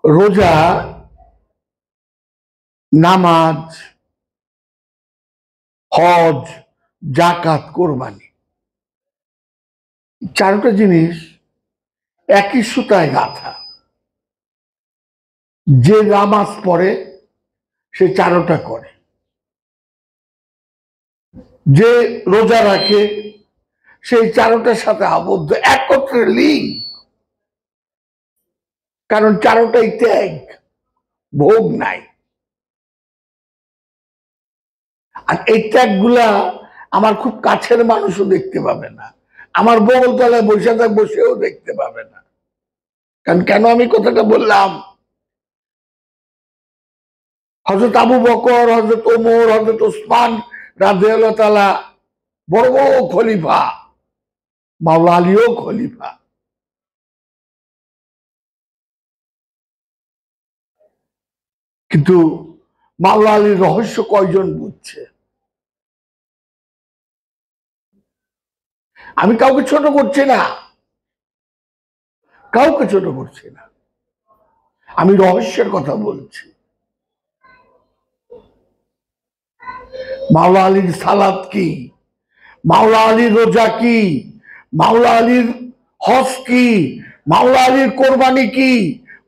রোজা, নামাজ, হজ, জাকাত, কোরবানি, চারটা জিনিস একই সুতায় গাঁথা। যে নামাজ পড়ে সে চারোটা করে, যে রোজা রাখে সেই চারোটার সাথে আবদ্ধ, একত্রে লিঙ্ক। কারণ চারোটাই ত্যাগ, ভোগ নাই। আর এই ত্যাগগুলা আমার খুব কাছের মানুষও দেখতে পাবে না, আমার বগলতলায় বসে বসেও দেখতে পাবে না। কারণ কেন আমি কথাটা বললাম, হযরত আবু বকর, হযরত ওমর, হযরত ওসমান রাদিয়াল্লাহু তাআলা বড় বড় খলিফা, মাওলা আলীও খলিফা। কিন্তু মাওলা আলীর রহস্য কয়জন বুঝছে? আমি কাউকে ছোট করছি না, কাউকে ছোট করছি না, আমি রহস্যের কথা বলছি। মাওলা আলীর সালাত কি, মাওলা আলীর রোজা কি, মাওলা আলীর হজ কি, মাওলা আলীর কোরবানি কি,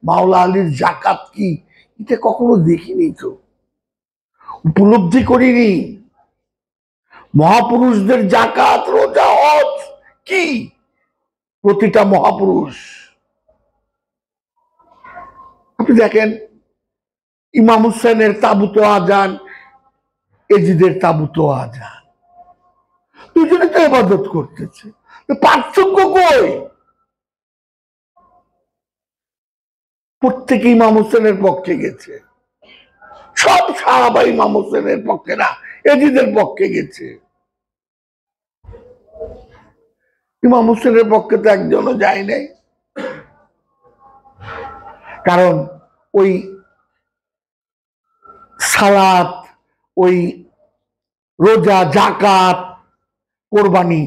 মাওলা আলীর জাকাত কি, এটা কখনো দেখিনি, তো উপলব্ধি করিনি। মহাপুরুষদের জাকাত, রোজা, হজ কি, প্রতিটা মহাপুরুষ। আপনি দেখেন, ইমাম হুসেনের তাবুত আজান, এজিদের তাবুত আজান, দুজনে তো ইবাদত করতেছে, পার্থক্য কই? প্রত্যেকে ইমাম হোসেনের পক্ষে গেছে, সব সাহাবা ইমাম হোসেনের পক্ষে না, এজিদের পক্ষে গেছে। ইমাম হোসেনের পক্ষে তো একজনও যায় নাই। কারণ ওই সালাত, ওই রোজা, জাকাত, কোরবানি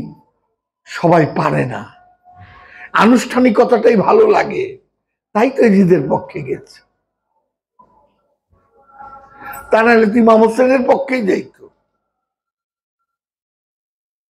সবাই পারে না, আনুষ্ঠানিকতাটাই ভালো লাগে, তাই তো এজিদের পক্ষে গেছে। তা নাহলে তো ইমাম হোসেনের পক্ষেই যাইত।